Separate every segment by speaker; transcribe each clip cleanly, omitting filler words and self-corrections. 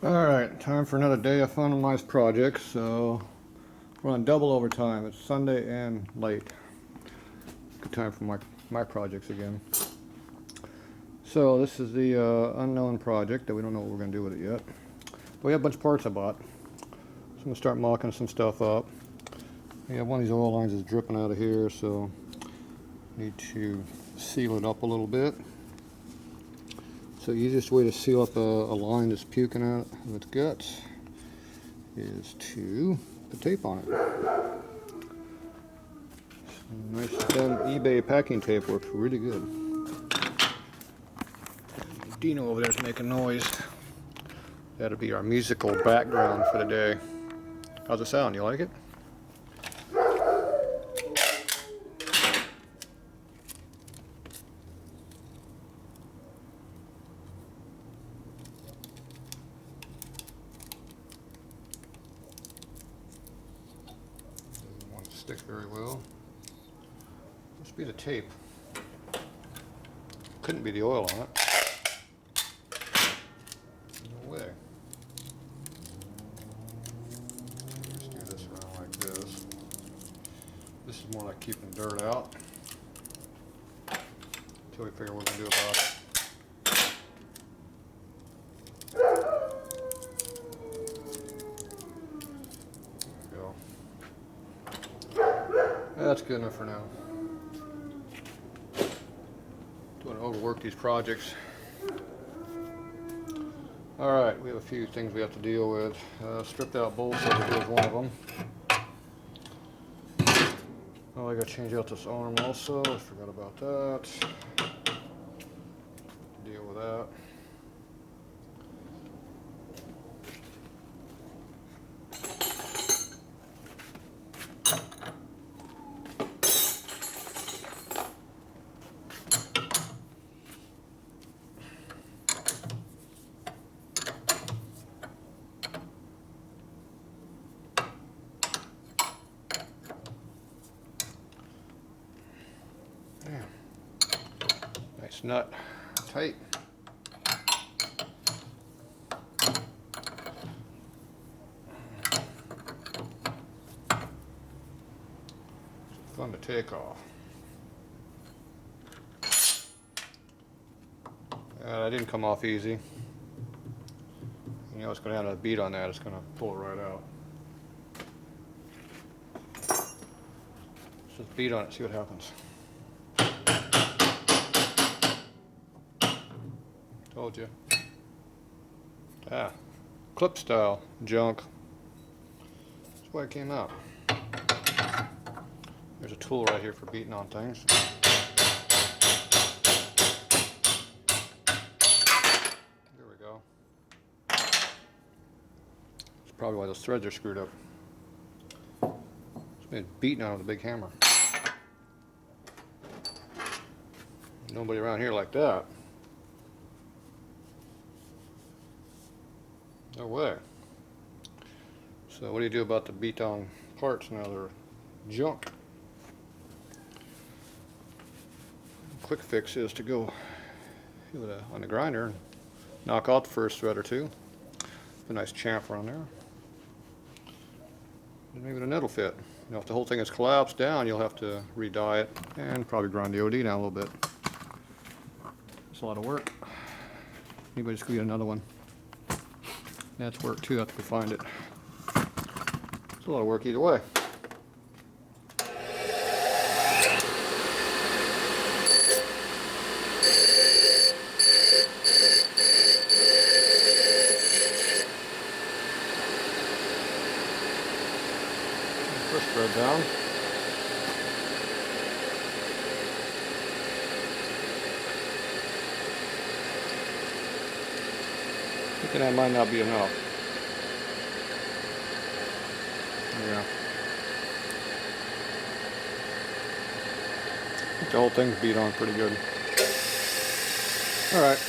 Speaker 1: Alright, time for another day of fun on my projects. So we're on double overtime. It's Sunday and late. Good time for my projects again. So this is the unknown project that we don't know what we're going to do with it yet. But we have a bunch of parts I bought. So I'm going to start mocking some stuff up. We have one of these oil lines is dripping out of here, so need to seal it up a little bit. So the easiest way to seal up a line that's puking out of its guts is to put tape on it. Some nice thin eBay packing tape works really good. Dino over there is making noise. That'll be our musical background for the day. How's it sound? You like it? Stick very well. Must be the tape. Couldn't be the oil on it. No way. Let's do this around like this. This is more like keeping dirt out until we figure what we're going to do about it. That's good enough for now. Don't want to overwork these projects. Alright, we have a few things we have to deal with. Stripped out bolts over here is one of them. Oh, I got to change out this arm also. I forgot about that. Deal with that. Nice nut, tight. It's fun to take off. That didn't come off easy. You know it's going to have a bead on that, it's going to pull it right out. So just beat on it, see what happens. Told you. Clip style junk. That's why it came out. There's a tool right here for beating on things. There we go. That's probably why those threads are screwed up. It's been beaten on with a big hammer. Nobody around here like that. No way. So what do you do about the beat down parts now? They're junk. Quick fix is to go on the grinder and knock out the first thread or two. Put a nice chamfer on there. And maybe the nut will fit. Now if the whole thing is collapsed down, you'll have to re-die it and probably grind the OD down a little bit. It's a lot of work. Anybody just go get another one. That's work too, after we find it. It's a lot of work either way. First thread down. Thinking that might not be enough. Yeah. I think the whole thing's beat on pretty good. Alright.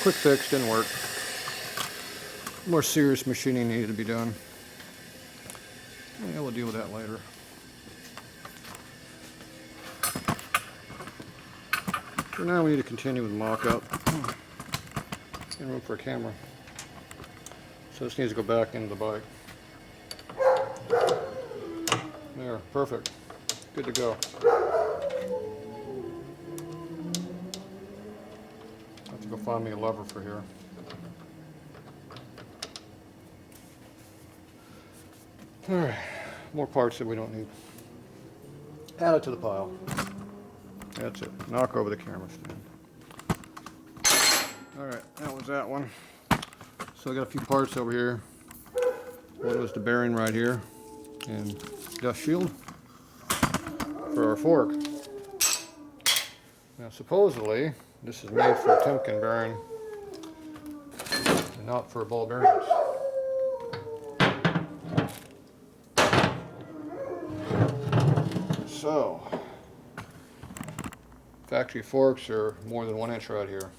Speaker 1: Quick fix, didn't work. More serious machining needed to be done. Yeah, we'll deal with that later. For now we need to continue with mock-up. And room for a camera. So this needs to go back into the bike. There, perfect. Good to go. I have to go find me a lever for here. Alright, more parts that we don't need. Add it to the pile. That's it. Knock over the camera stand. Alright, that was that one. So I got a few parts over here. One was the bearing right here, and dust shield for our fork. Now supposedly, this is made for a Timken bearing, and not for ball bearings. So, factory forks are more than 1 inch right here.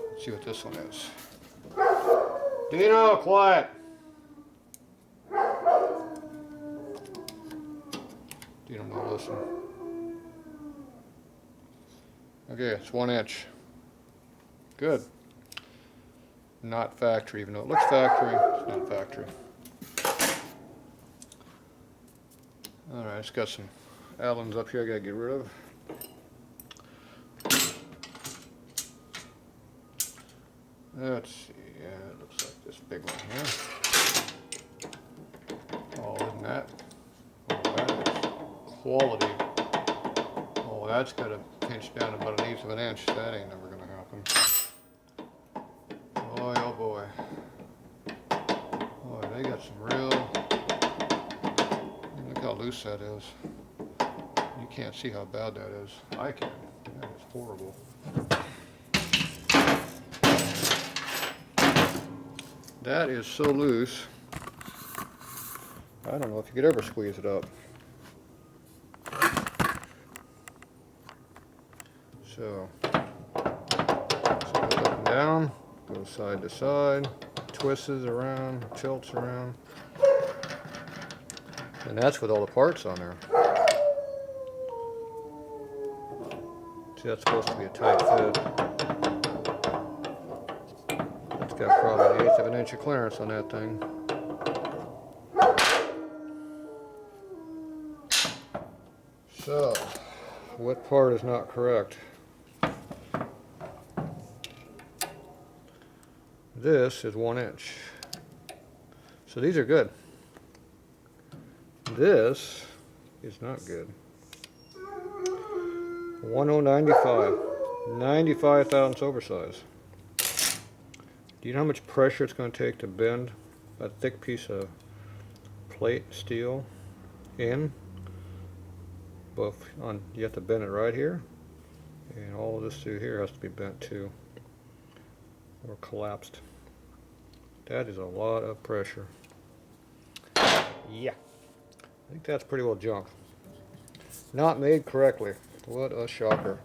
Speaker 1: Let's see what this one is. Dino, quiet! Dino, no listen. Okay, it's 1 inch. Good. Not factory, even though it looks factory, it's not factory. Alright, it's got some Allens up here I gotta get rid of. Let's see, yeah, it looks like this big one here. Oh, isn't that? Oh, that is quality. Oh, that's got to pinch down about 1/8 of an inch. That ain't never gonna happen. Boy, oh boy. Boy, they got some real... Look how loose that is. You can't see how bad that is. I can. That is horrible. That is so loose. I don't know if you could ever squeeze it up. So up and down, goes side to side, twists around, tilts around. And that's with all the parts on there. See, that's supposed to be a tight fit. It's got probably 1/8 of an inch of clearance on that thing. So, what part is not correct? This is 1 inch. So these are good. This is not good. 1095. 95 thousandths oversize. Do you know how much pressure it's going to take to bend a thick piece of plate steel in? Both on, you have to bend it right here, and all of this through here has to be bent too, or collapsed. That is a lot of pressure. Yeah, I think that's pretty well junk. Not made correctly. What a shocker.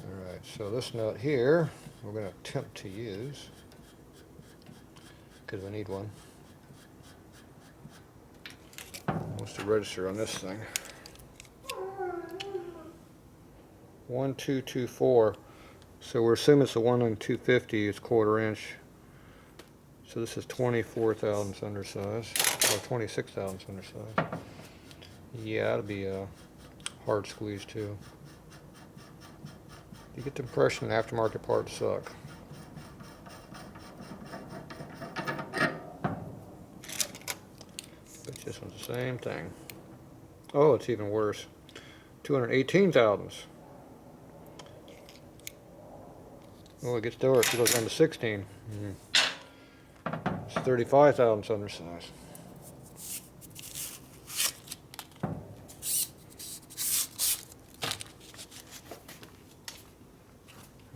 Speaker 1: Alright, so this nut here, we're going to attempt to use, because we need one. What's the register on this thing? 1224. So we're assuming it's the one on 250, it's 1/4 inch. So this is 24 thousandths undersize, or 26 thousandths undersize. Yeah, that'll be a hard squeeze too. You get the impression aftermarket parts suck. But this one's the same thing. Oh, it's even worse. 218 thousandths. Oh, it gets worse. It goes down to 16. It's 35 thousandths undersize.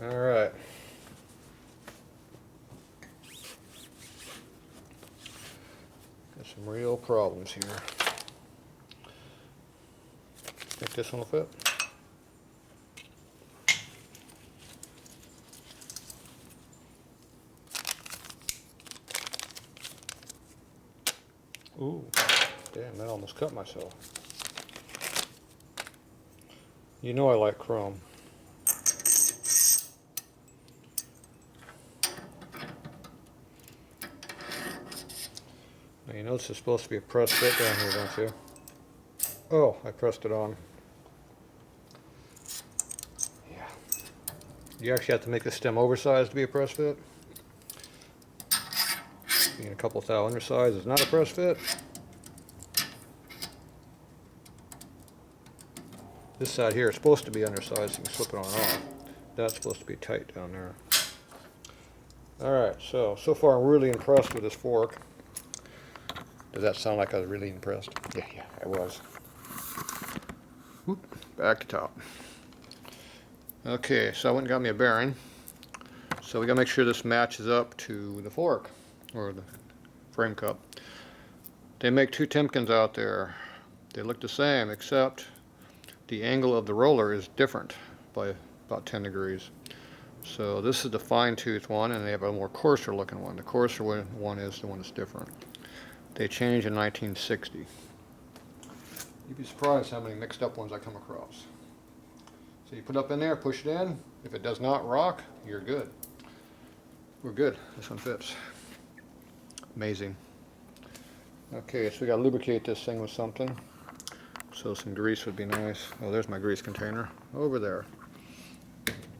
Speaker 1: All right. Got some real problems here. Think this one will fit? Ooh, damn, that almost cut myself. You know I like chrome. You notice there's supposed to be a press fit down here, don't you? Oh, I pressed it on. Yeah. You actually have to make the stem oversized to be a press fit. Being a couple thou undersized is not a press fit. This side here is supposed to be undersized, so you can slip it on and off. That's supposed to be tight down there. Alright, so far I'm really impressed with this fork. Does that sound like I was really impressed? Yeah, I was. Whoop, back to top. Okay, so I went and got me a bearing. So we gotta make sure this matches up to the fork, or the frame cup. They make two Timkins out there. They look the same, except the angle of the roller is different by about 10 degrees. So this is the fine tooth one, and they have a more coarser looking one. The coarser one is the one that's different. They changed in 1960. You'd be surprised how many mixed up ones I come across. So you put it up in there, push it in. If it does not rock, you're good. We're good. This one fits. Amazing. Okay, so we gotta lubricate this thing with something. So some grease would be nice. Oh, there's my grease container over there.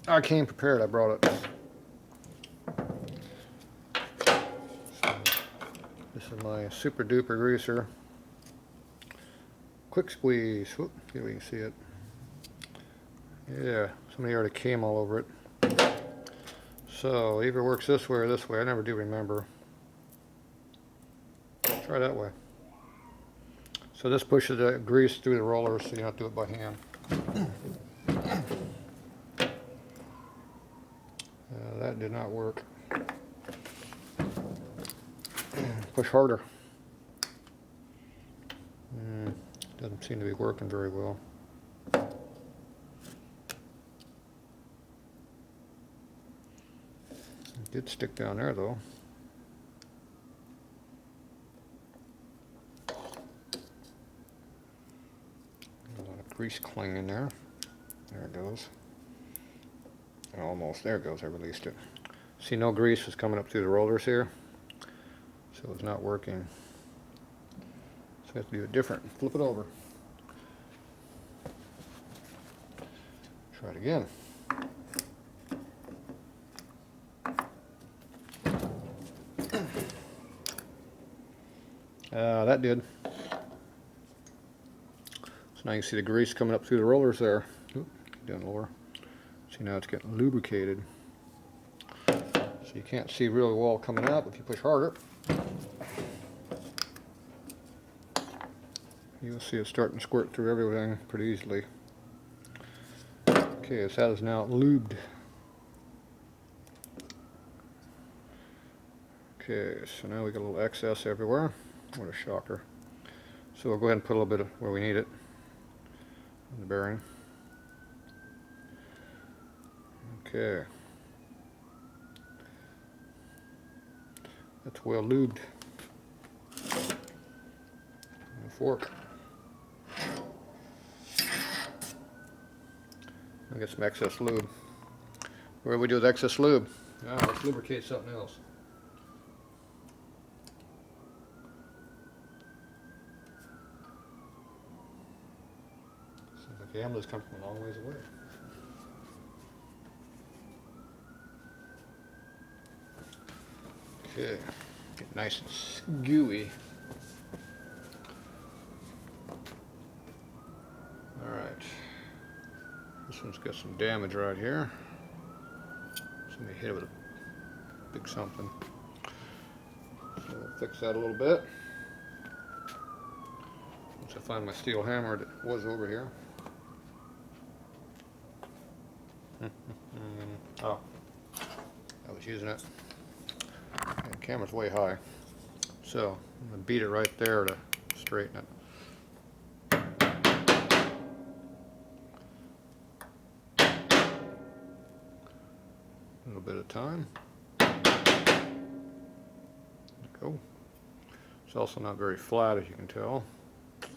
Speaker 1: I came prepared. I brought it. So, this is my super duper greaser. Quick squeeze. Whoop, see if we can see it. Yeah, somebody already came all over it. So either works this way or this way. I never do remember. Try that way. So this pushes the grease through the roller, so you don't have to do it by hand. That did not work. Push harder. Doesn't seem to be working very well. It did stick down there though. Grease cling in there. There it goes. Almost. There it goes. I released it. See, no grease was coming up through the rollers here, so it's not working. So I have to do it different. Flip it over. Try it again. That did. Now you can see the grease coming up through the rollers there. Oop, down lower. See, now it's getting lubricated. So you can't see really well coming up if you push harder. You'll see it starting to squirt through everything pretty easily. Okay, so that is now lubed. Okay, so now we got a little excess everywhere. What a shocker. So we'll go ahead and put a little bit of where we need it. The bearing. Okay. That's well lubed. And a fork. I'll get some excess lube. What do we do with excess lube? Let's lubricate something else. The ambulance comes from a long ways away. Okay, get nice and gooey. Alright, this one's got some damage right here. Somebody hit it with a big something. So we'll fix that a little bit. Once I find my steel hammer that was over here. Oh, I was using it. Okay, the camera's way high, so I'm going to beat it right there to straighten it. A little bit of time. There we go. It's also not very flat, as you can tell. So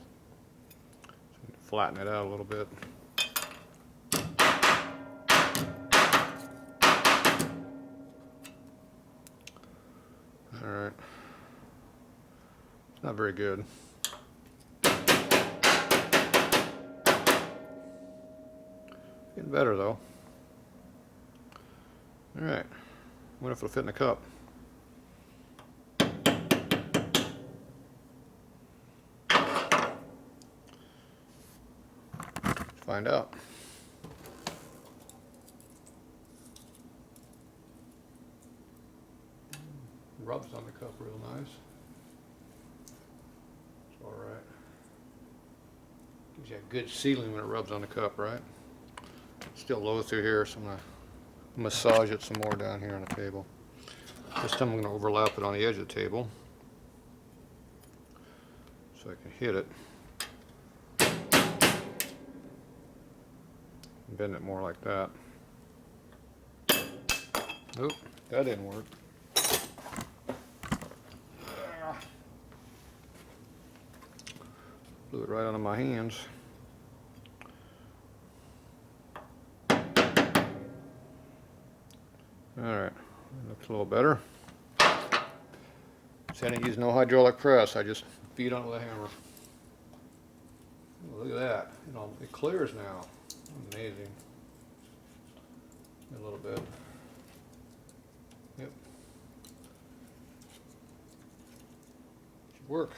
Speaker 1: flatten it out a little bit. Alright, Not very good. Getting better though. Alright, wonder if it'll fit in the cup. Let's find out. Rubs on the cup real nice. It's alright. Gives you a good sealing when it rubs on the cup, right? Still low through here, so I'm going to massage it some more down here on the table. This time I'm going to overlap it on the edge of the table so I can hit it. Bend it more like that. Nope, that didn't work. Blew it right onto my hands. Alright, looks a little better. So I didn't use no hydraulic press, I just beat on it with a hammer. Look at that, it clears now. Amazing. A little bit. Yep. Should work.